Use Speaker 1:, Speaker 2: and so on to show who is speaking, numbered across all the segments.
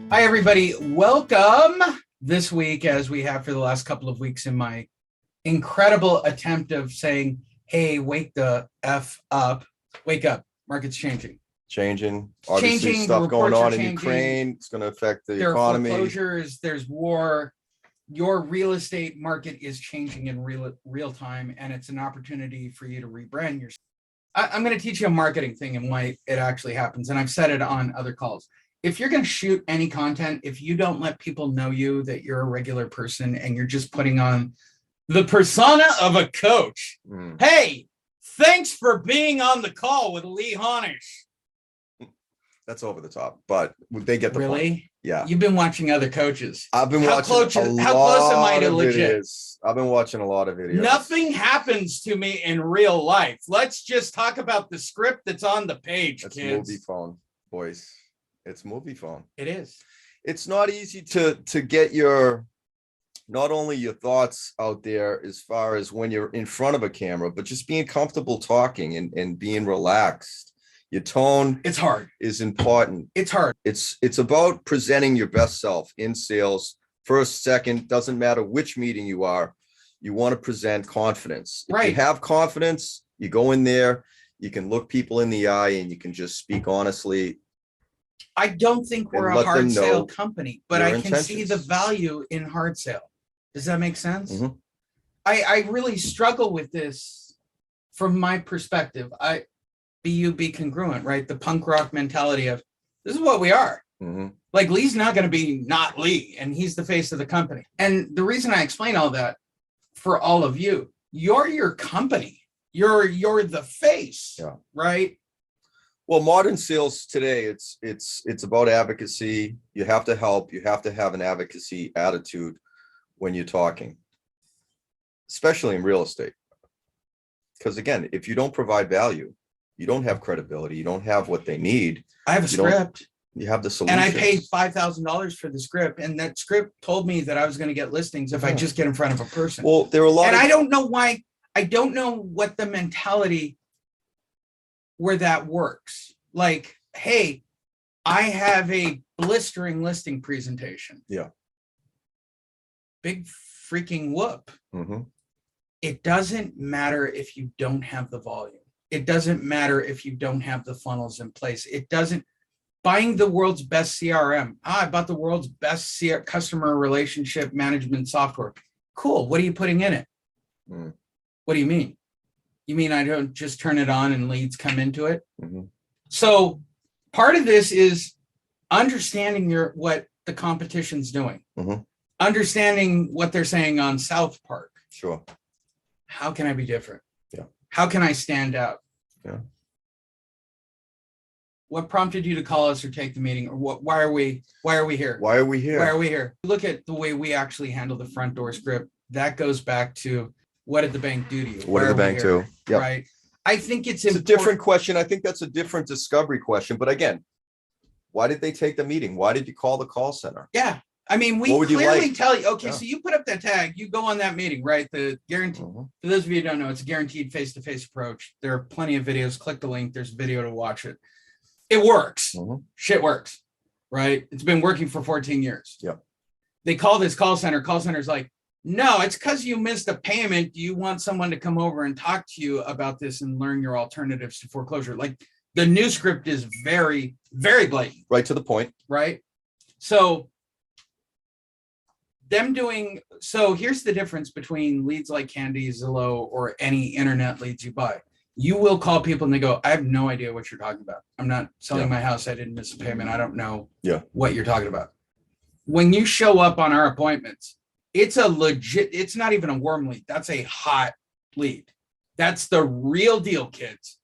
Speaker 1: Hi, everybody. Welcome this week, as we have for the last couple of weeks, in my incredible attempt of saying, hey, wake the F up. Wake up. Market's changing.
Speaker 2: Obviously, stuff going on in Ukraine. It's going to affect the economy.
Speaker 1: There are foreclosures. There's war. Your real estate market is changing in real time, and it's an opportunity for you to rebrand yourself. I'm going to teach you a marketing thing and why it actually happens, and I've said it on other calls. If you're going to shoot any content, if you don't let people know you, that you're a regular person and you're just putting on the persona of a coach. Hey, thanks for being on the call with Lee Honish.
Speaker 2: That's over the top, but they get the point. Yeah.
Speaker 1: You've been watching other coaches.
Speaker 2: I've been watching
Speaker 1: how close am I to legit?
Speaker 2: I've been watching a lot of videos.
Speaker 1: Nothing happens to me in real life. Let's just talk about the script that's on the page,
Speaker 2: It's
Speaker 1: kids.
Speaker 2: movie phone, boys. It's movie phone.
Speaker 1: It is.
Speaker 2: It's not easy to get not only your thoughts out there as far as when you're in front of a camera, but just being comfortable talking and being relaxed. Your tone,
Speaker 1: it's hard,
Speaker 2: is important.
Speaker 1: It's hard.
Speaker 2: It's about presenting your best self in sales. First, second, doesn't matter which meeting you are. You want to present confidence.
Speaker 1: Right.
Speaker 2: If you have confidence, you go in there, you can look people in the eye and you can just speak honestly.
Speaker 1: I don't think we're a hard sale company, but I can see the value in hard sale. Does that make sense?
Speaker 2: Mm-hmm.
Speaker 1: I really struggle with this from my perspective. Be congruent, right? The punk rock mentality of this is what we are.
Speaker 2: Mm-hmm.
Speaker 1: Like Lee's not going to be not Lee, and he's the face of the company. And the reason I explain all that for all of you, you're your company. You're the face, right?
Speaker 2: Well, modern sales today, it's about advocacy. You have to help. You have to have an advocacy attitude when you're talking, especially in real estate. Because again, if you don't provide value, you don't have credibility. You don't have what they need.
Speaker 1: I have a script.
Speaker 2: You have the solution.
Speaker 1: And I paid $5,000 for the script, and that script told me that I was going to get listings if I just get in front of a person.
Speaker 2: Well, there are a lot.
Speaker 1: And I don't know why. I don't know what the mentality where that works. Like, hey, I have a blistering listing presentation.
Speaker 2: Yeah.
Speaker 1: Big freaking whoop.
Speaker 2: Mm-hmm.
Speaker 1: It doesn't matter if you don't have the volume. It doesn't matter if you don't have the funnels in place. It doesn't. Buying the world's best CRM. I bought the world's best customer relationship management software. Cool. What are you putting in it? What do you mean? You mean I don't just turn it on and leads come into it?
Speaker 2: Mm-hmm.
Speaker 1: So part of this is understanding what the competition's doing.
Speaker 2: Mm-hmm.
Speaker 1: Understanding what they're saying on South Park.
Speaker 2: Sure.
Speaker 1: How can I be different?
Speaker 2: Yeah. How
Speaker 1: can I stand out?
Speaker 2: Yeah.
Speaker 1: What prompted you to call us or take the meeting? Or why are we here?
Speaker 2: Why are we here?
Speaker 1: Look at the way we actually handle the front door script. That goes back to what did the bank do to you?
Speaker 2: What did the bank do?
Speaker 1: Yep. Right. I think it's
Speaker 2: a different question. I think that's a different discovery question. But again, why did they take the meeting? Why did you call the call center?
Speaker 1: Yeah. I mean, we clearly tell you, okay, so you put up that tag, you go on that meeting, right? The guarantee, for those of you who don't know, it's a guaranteed face-to-face approach. There are plenty of videos. Click the link. There's a video to watch it. It works. Shit works, right? It's been working for 14 years.
Speaker 2: Yeah.
Speaker 1: They call this call center. Call center's like, no, it's because you missed a payment. You want someone to come over and talk to you about this and learn your alternatives to foreclosure. Like the new script is very, very blatant.
Speaker 2: Right to the point.
Speaker 1: Right. So here's the difference between leads like Candy, Zillow, or any internet leads you buy. You will call people and they go, I have no idea what you're talking about. I'm not selling my house. I didn't miss a payment. I don't know what you're talking about. When you show up on our appointments, it's not even a warm lead. That's a hot lead. That's the real deal, kids.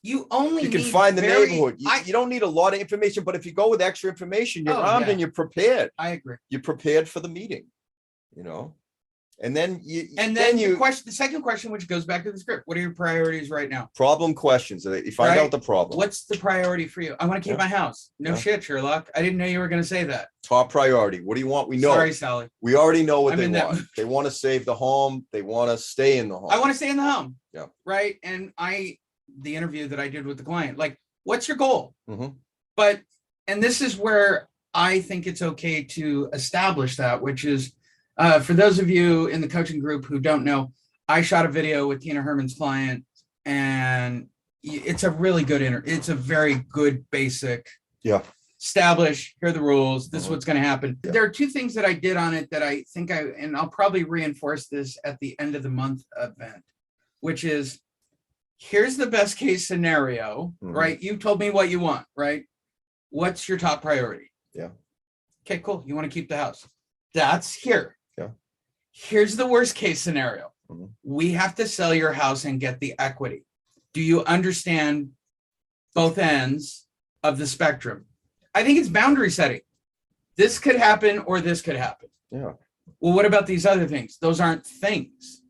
Speaker 1: You can
Speaker 2: find the neighborhood. You don't need a lot of information, but if you go with extra information, you're armed and you're prepared.
Speaker 1: I agree.
Speaker 2: You're prepared for the meeting, And then
Speaker 1: the second question, which goes back to the script. What are your priorities right now?
Speaker 2: Problem questions. You find out the problem.
Speaker 1: What's the priority for you? I want to keep my house. No shit, Sherlock. I didn't know you were going to say that.
Speaker 2: Top priority. What do you want? We know.
Speaker 1: Sorry, Sally.
Speaker 2: We already know what they want. They want to save the home. They want to stay in the home.
Speaker 1: I want to stay in the home.
Speaker 2: Yeah.
Speaker 1: Right. And the interview that I did with the client, like, what's your goal?
Speaker 2: Mm-hmm.
Speaker 1: And this is where I think it's okay to establish that, which is for those of you in the coaching group who don't know, I shot a video with Tina Herman's client, and it's a really good it's a very good basic.
Speaker 2: Yeah.
Speaker 1: Establish, here are the rules, this is
Speaker 2: Mhm.
Speaker 1: what's going to happen.
Speaker 2: Yeah.
Speaker 1: There are two things that I did on it that I think and I'll probably reinforce this at the end of the month event, which is, here's the best case scenario,
Speaker 2: Mhm.
Speaker 1: right? You told me what you want, right? What's your top priority?
Speaker 2: Yeah.
Speaker 1: Okay, cool. You want to keep the house. That's here.
Speaker 2: Yeah.
Speaker 1: Here's the worst case scenario.
Speaker 2: Mhm.
Speaker 1: We have to sell your house and get the equity. Do you understand both ends of the spectrum? I think it's boundary setting. This could happen or this could happen.
Speaker 2: Yeah.
Speaker 1: Well, what about these other things? Those aren't things,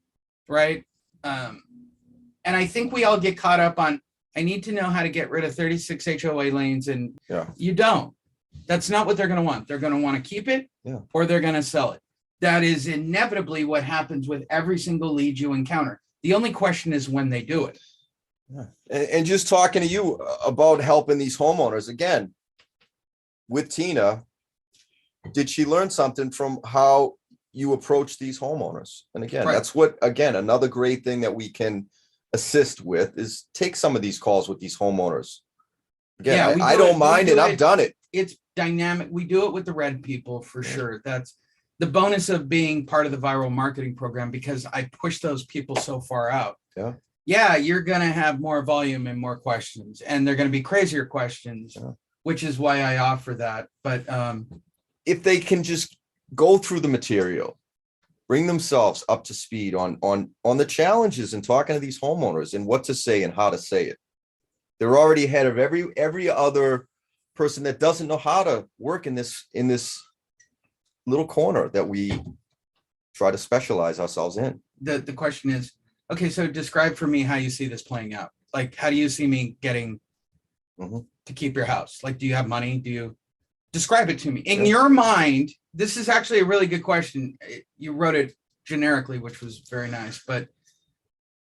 Speaker 1: right? And I think we all get caught up on, I need to know how to get rid of 36 HOA lanes, and you don't. That's not what they're going to want. They're going to want to keep it, or they're going to sell it. That is inevitably what happens with every single lead you encounter. The only question is when they do it.
Speaker 2: Yeah. And just talking to you about helping these homeowners again, with Tina, did she learn something from how you approach these homeowners? And again, that's what, again, another great thing that we can assist with is take some of these calls with these homeowners. Again, I don't mind it. I've done it.
Speaker 1: It's dynamic. We do it with the red people for sure. That's the bonus of being part of the viral marketing program, because I push those people so far out. Yeah, you're going to have more volume and more questions, and they're going to be crazier questions, which is why I offer that. But
Speaker 2: if they can just go through the material, bring themselves up to speed on the challenges and talking to these homeowners and what to say and how to say it, they're already ahead of every other person that doesn't know how to work in this little corner that we try to specialize ourselves in.
Speaker 1: The question is, okay, so describe for me how you see this playing out. Like, how do you see me getting to keep your house? Like, do you have money? Do you describe it to me in your mind? This is actually a really good question. You wrote it generically, which was very nice, but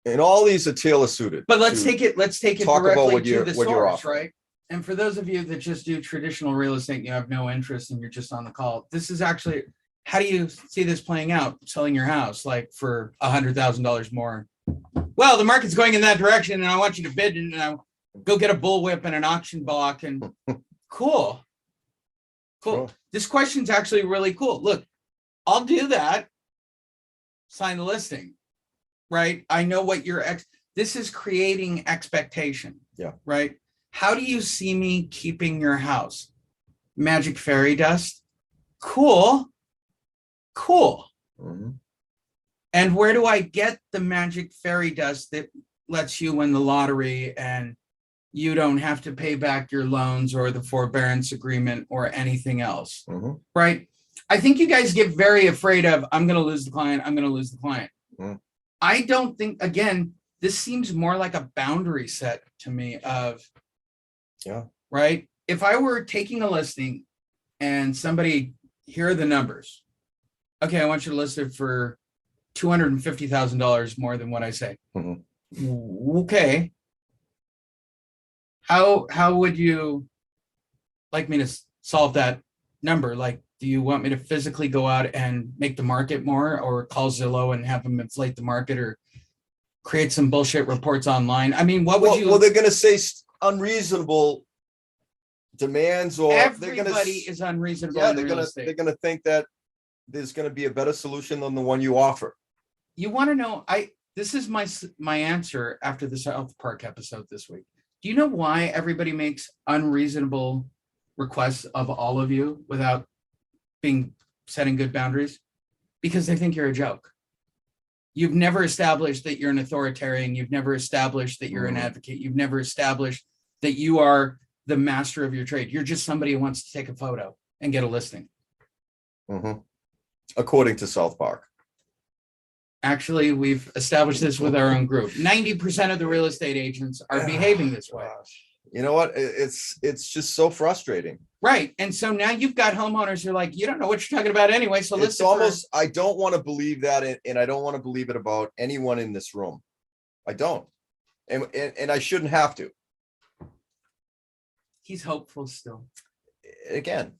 Speaker 2: and all these are tailor suited.
Speaker 1: But let's take it directly to the source, right? And for those of you that just do traditional real estate and you have no interest and you're just on the call, this is actually, how do you see this playing out? Selling your house like for $100,000 more. Well, the market's going in that direction, and I want you to bid, and I'll go get a bullwhip and an auction block, and cool. This question's actually really cool. Look, I'll do that. Sign the listing, right? I know what this is creating expectation. Right. How do you see me keeping your house? Magic fairy dust. Cool. And where do I get the magic fairy dust that lets you win the lottery and you don't have to pay back your loans or the forbearance agreement or anything else? Right. I think you guys get very afraid of, I'm going to lose the client. I'm going to lose the client. I don't think, again, this seems more like a boundary set to me of, right. If I were taking a listing and somebody, here are the numbers. Okay, I want you to list it for $250,000 more than what I say. Okay. How would you like me to solve that number? Like, do you want me to physically go out and make the market more, or call Zillow and have them inflate the market, or create some bullshit reports online? I mean, what would you?
Speaker 2: Well, they're going to say unreasonable demands, or
Speaker 1: everybody is unreasonable.
Speaker 2: Yeah, they're going to think that there's going to be a better solution than the one you offer.
Speaker 1: You want to know? This is my answer after the South Park episode this week. Do you know why everybody makes unreasonable requests of all of you without setting good boundaries? Because they think you're a joke. You've never established that you're an authoritarian. You've never established that you're an advocate. You've never established that you are the master of your trade. You're just somebody who wants to take a photo and get a listing.
Speaker 2: According to South Park.
Speaker 1: Actually, we've established this with our own group. 90% of the real estate agents are behaving this way.
Speaker 2: You know what? It's just so frustrating.
Speaker 1: Right. And so now you've got homeowners who are like, you don't know what you're talking about anyway. So
Speaker 2: it's almost, I don't want to believe that. And I don't want to believe it about anyone in this room. I don't. And I shouldn't have to.
Speaker 1: He's hopeful still.
Speaker 2: Again,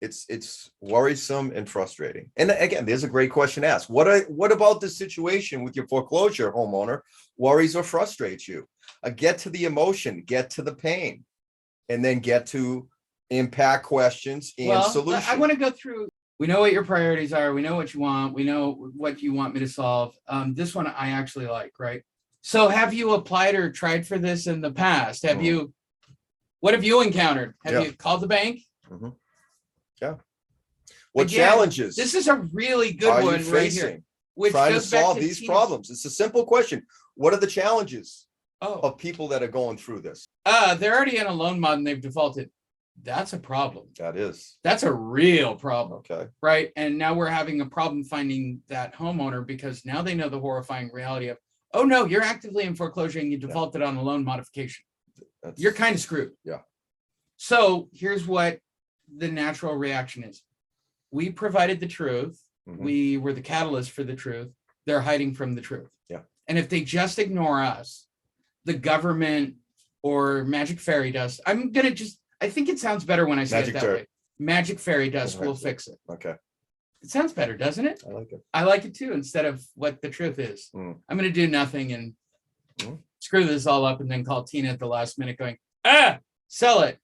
Speaker 2: It's worrisome and frustrating. And again, there's a great question asked. What about the situation with your foreclosure homeowner worries or frustrates you? Get to the emotion, get to the pain, and then get to impact questions and solutions.
Speaker 1: I want to go through. We know what your priorities are. We know what you want. We know what you want me to solve. This one I actually like, right? So have you applied or tried for this in the past? What have you encountered? Have you called the bank?
Speaker 2: Mm-hmm. Yeah. What
Speaker 1: Again,
Speaker 2: challenges?
Speaker 1: This is a really good one right here. Which
Speaker 2: trying to
Speaker 1: goes back
Speaker 2: solve these problems. It's a simple question. What are the challenges of people that are going through this?
Speaker 1: They're already in a loan mod and they've defaulted. That's a problem. That's a real problem.
Speaker 2: Okay.
Speaker 1: Right. And now we're having a problem finding that homeowner because now they know the horrifying reality of, oh no, you're actively in foreclosure and you defaulted on a loan modification. You're kind of screwed.
Speaker 2: Yeah.
Speaker 1: So here's what the natural reaction is. We provided the truth.
Speaker 2: Mhm.
Speaker 1: We were the catalyst for the truth. They're hiding from the truth.
Speaker 2: Yeah.
Speaker 1: And if they just ignore us, the government or magic fairy dust, I think it sounds better when I say it that way. Magic fairy dust will fix it.
Speaker 2: Okay.
Speaker 1: It sounds better, doesn't it?
Speaker 2: I like it.
Speaker 1: I like it too, instead of what the truth is. I'm going to do nothing and screw this all up and then call Tina at the last minute going, sell it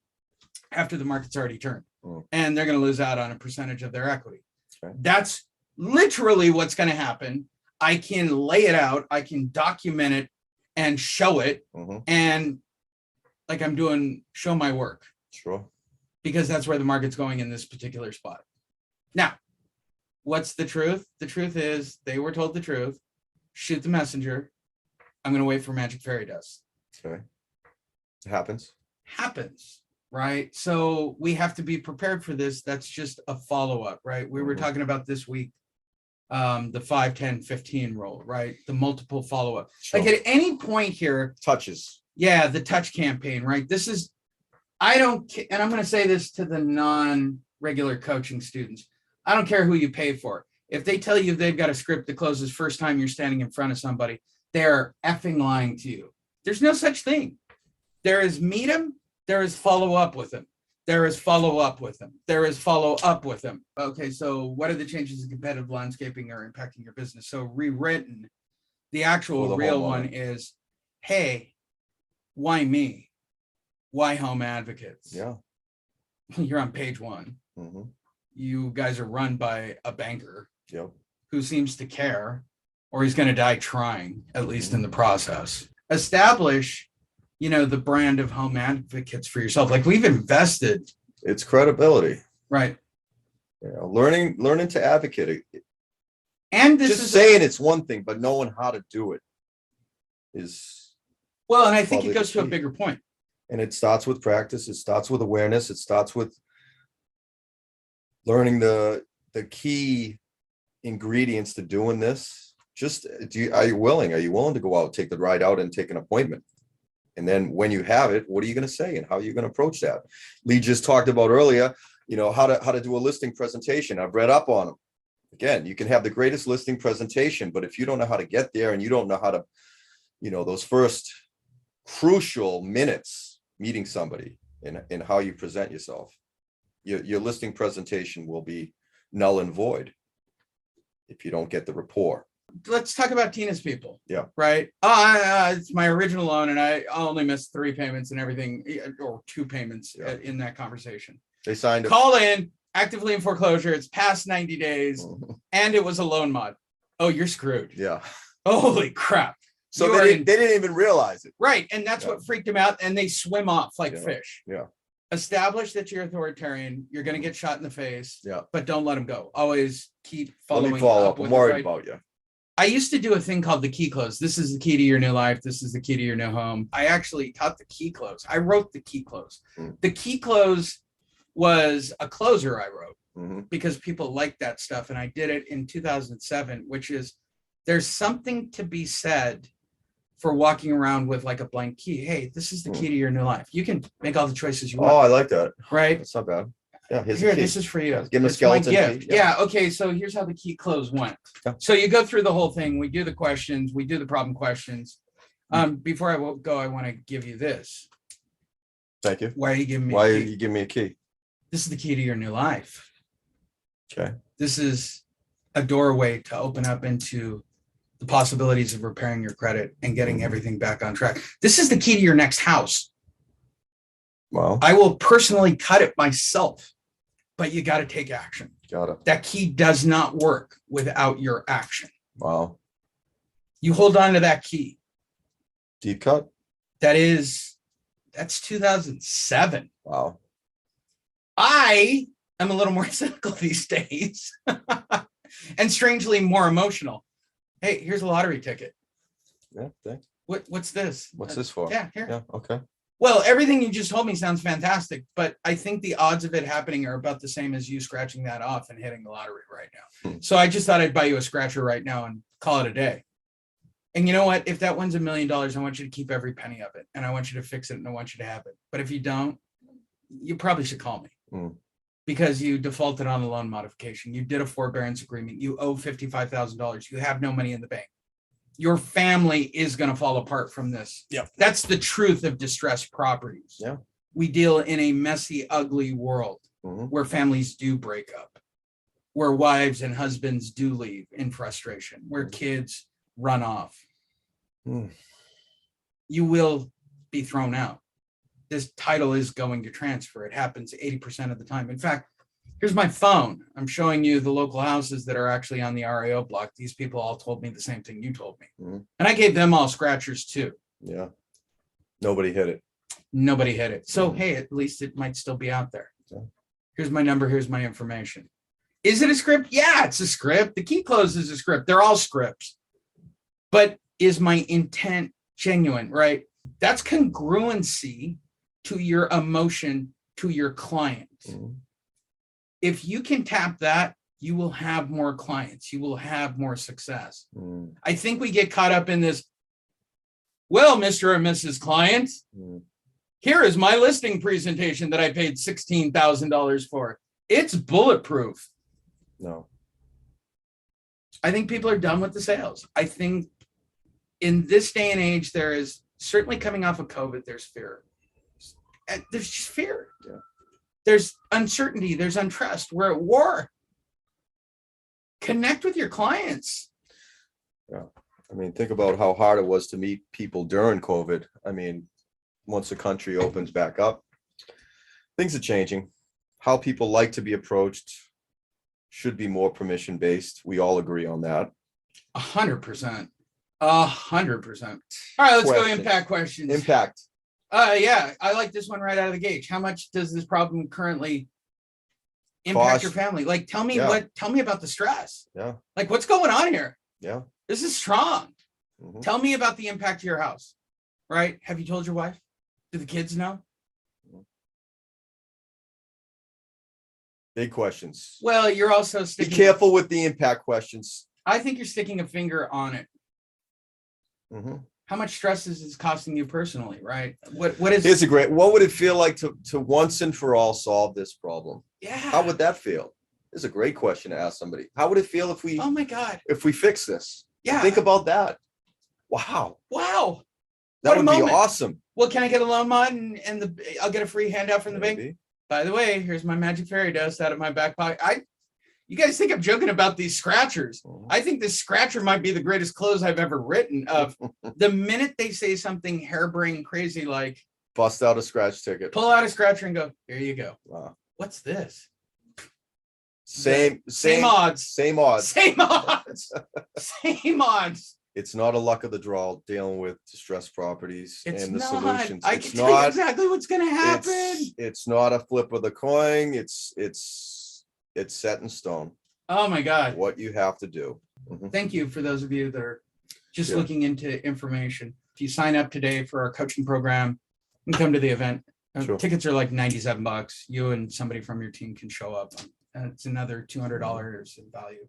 Speaker 1: after the market's already turned. And they're going to lose out on a percentage of their equity.
Speaker 2: Okay.
Speaker 1: That's literally what's going to happen. I can lay it out. I can document it and show it. And like I'm doing, show my work.
Speaker 2: Sure.
Speaker 1: Because that's where the market's going in this particular spot. Now, what's the truth? The truth is they were told the truth. Shoot the messenger. I'm going to wait for magic fairy dust.
Speaker 2: Okay. It happens.
Speaker 1: Right? So we have to be prepared for this. That's just a follow-up, right? We were talking about this week, the 5, 10, 15 rule, right? The multiple follow-up.
Speaker 2: Sure.
Speaker 1: Like at any point here.
Speaker 2: Touches.
Speaker 1: Yeah, the touch campaign, right? This is, and I'm going to say this to the non-regular coaching students. I don't care who you pay for. If they tell you they've got a script that closes first time you're standing in front of somebody, they're effing lying to you. There's no such thing. There is meet them. There is follow up with them. There is follow up with them. There is follow up with them. Okay, so what are the changes in competitive landscaping are impacting your business? So rewritten, the actual real one is, hey, why me? Why Home Advocates?
Speaker 2: Yeah.
Speaker 1: You're on page 1. You guys are run by a banker who seems to care, or he's going to die trying, at least in the process. Establish, the brand of Home Advocates for yourself. Like we've invested.
Speaker 2: It's credibility.
Speaker 1: Right.
Speaker 2: Learning to advocate.
Speaker 1: And this
Speaker 2: just saying it's one thing, but knowing how to do it is.
Speaker 1: Well, and I think it goes to a bigger point.
Speaker 2: And it starts with practice. It starts with awareness. It starts with learning the key ingredients to doing this. Just are you willing to go out, take the ride out and take an appointment? And then when you have it, what are you going to say and how are you going to approach that? Lee just talked about earlier, how to do a listing presentation. I've read up on them. Again, you can have the greatest listing presentation, but if you don't know how to get there and you don't know how to, those first crucial minutes meeting somebody and how you present yourself, your listing presentation will be null and void if you don't get the rapport.
Speaker 1: Let's talk about Tina's people.
Speaker 2: Yeah.
Speaker 1: Right. It's my original loan and I only missed 3 payments and everything, or 2 payments in that conversation.
Speaker 2: They signed
Speaker 1: call in, actively in foreclosure. It's past 90 days and it was a loan mod. Oh, you're screwed.
Speaker 2: Yeah.
Speaker 1: Holy crap.
Speaker 2: So they didn't even realize it.
Speaker 1: Right. And that's what freaked them out. And they swim off like fish.
Speaker 2: Yeah.
Speaker 1: Establish that you're authoritarian. You're going to get shot in the face.
Speaker 2: Yeah.
Speaker 1: But don't let them go. Always keep following.
Speaker 2: Let me follow up.
Speaker 1: With
Speaker 2: I'm worried about you.
Speaker 1: I used to do a thing called the key close. This is the key to your new life. This is the key to your new home. I actually taught the key close. I wrote the key close. The key close was a closer I wrote because people liked that stuff. And I did it in 2007, which is there's something to be said for walking around with like a blank key. Hey, this is the key to your new life. You can make all the choices you want.
Speaker 2: Oh, I like that.
Speaker 1: Right?
Speaker 2: That's not bad. Yeah,
Speaker 1: here, this is for you.
Speaker 2: Give him a skeleton key.
Speaker 1: Yeah. Okay. So here's how the key close went. Yeah. So you go through the whole thing. We do the questions. We do the problem questions. Before I go, I want to give you this.
Speaker 2: Thank you.
Speaker 1: Why are you giving me?
Speaker 2: Why are you giving me a key?
Speaker 1: This is the key to your new life.
Speaker 2: Okay.
Speaker 1: This is a doorway to open up into the possibilities of repairing your credit and getting everything back on track. This is the key to your next house.
Speaker 2: Wow.
Speaker 1: I will personally cut it myself, but you got to take action.
Speaker 2: Got it.
Speaker 1: That key does not work without your action.
Speaker 2: Wow.
Speaker 1: You hold on to that key.
Speaker 2: Deep cut.
Speaker 1: That's 2007.
Speaker 2: Wow.
Speaker 1: I am a little more cynical these days and strangely more emotional. Hey, here's a lottery ticket.
Speaker 2: Yeah. Thanks.
Speaker 1: What's this?
Speaker 2: What's this for?
Speaker 1: Yeah, here.
Speaker 2: Yeah. Okay.
Speaker 1: Well, everything you just told me sounds fantastic, but I think the odds of it happening are about the same as you scratching that off and hitting the lottery right now. So I just thought I'd buy you a scratcher right now and call it a day. And you know what? If that one's $1 million, I want you to keep every penny of it, and I want you to fix it, and I want you to have it. But if you don't, you probably should call me because you defaulted on the loan modification. You did a forbearance agreement. You owe $55,000. You have no money in the bank. Your family is going to fall apart from this.
Speaker 2: Yep.
Speaker 1: That's the truth of distressed properties.
Speaker 2: Yeah.
Speaker 1: We deal in a messy, ugly world where families do break up, where wives and husbands do leave in frustration, where kids run off. You will be thrown out. This title is going to transfer. It happens 80% of the time. In fact, here's my phone. I'm showing you the local houses that are actually on the RAO block. These people all told me the same thing you told me. And I gave them all scratchers too.
Speaker 2: Yeah. Nobody hit it.
Speaker 1: Nobody hit it. So, hey, at least it might still be out there.
Speaker 2: Yeah.
Speaker 1: Here's my number. Here's my information. Is it a script? Yeah, it's a script. The key close is a script. They're all scripts. But is my intent genuine, right? That's congruency to your emotion, to your client. If you can tap that, you will have more clients. You will have more success. I think we get caught up in this. Well, Mr. and Mrs. Client, here is my listing presentation that I paid $16,000 for. It's bulletproof.
Speaker 2: No.
Speaker 1: I think people are done with the sales. I think in this day and age, there is certainly coming off of COVID, there's fear. There's just fear.
Speaker 2: Yeah.
Speaker 1: There's uncertainty. There's untrust. We're at war. Connect with your clients.
Speaker 2: Yeah. I mean, think about how hard it was to meet people during COVID. I mean, once the country opens back up, things are changing. How people like to be approached should be more permission based. We all agree on that.
Speaker 1: 100%. 100%. All right, let's go impact questions.
Speaker 2: Impact.
Speaker 1: Yeah, I like this one right out of the gate. How much does this problem currently impact your family? Like, tell me about the stress.
Speaker 2: Yeah.
Speaker 1: Like, what's going on here?
Speaker 2: Yeah.
Speaker 1: This is strong. Tell me about the impact to your house, right? Have you told your wife? Do the kids know?
Speaker 2: Big questions.
Speaker 1: Well, you're also
Speaker 2: Be
Speaker 1: sticking.
Speaker 2: careful with the impact questions.
Speaker 1: I think you're sticking a finger on it. How much stress is this costing you personally, right? What is?
Speaker 2: Here's a great. What would it feel like to once and for all solve this problem?
Speaker 1: Yeah.
Speaker 2: How would that feel? It's a great question to ask somebody. How would it feel if we?
Speaker 1: Oh my God.
Speaker 2: If we fix this?
Speaker 1: Yeah.
Speaker 2: Think about that. Wow.
Speaker 1: Wow.
Speaker 2: That would be awesome.
Speaker 1: Well, can I get a loan mod and I'll get a free handout from the bank? By the way, here's my magic fairy dust out of my back pocket. You guys think I'm joking about these scratchers? I think this scratcher might be the greatest close I've ever written. Of the minute they say something harebrained crazy, like
Speaker 2: bust out a scratch ticket,
Speaker 1: pull out a scratcher and go, here you go.
Speaker 2: Wow.
Speaker 1: What's this?
Speaker 2: Same odds. Same odds.
Speaker 1: Same odds. Same odds.
Speaker 2: It's not a luck of the draw dealing with distressed properties and the solutions.
Speaker 1: I can tell you exactly what's going to happen.
Speaker 2: It's not a flip of the coin. It's set in stone.
Speaker 1: Oh my God.
Speaker 2: What you have to do.
Speaker 1: Thank you for those of you that are just looking into information. If you sign up today for our coaching program and come to the event, tickets are like $97. You and somebody from your team can show up. It's another $200 in value.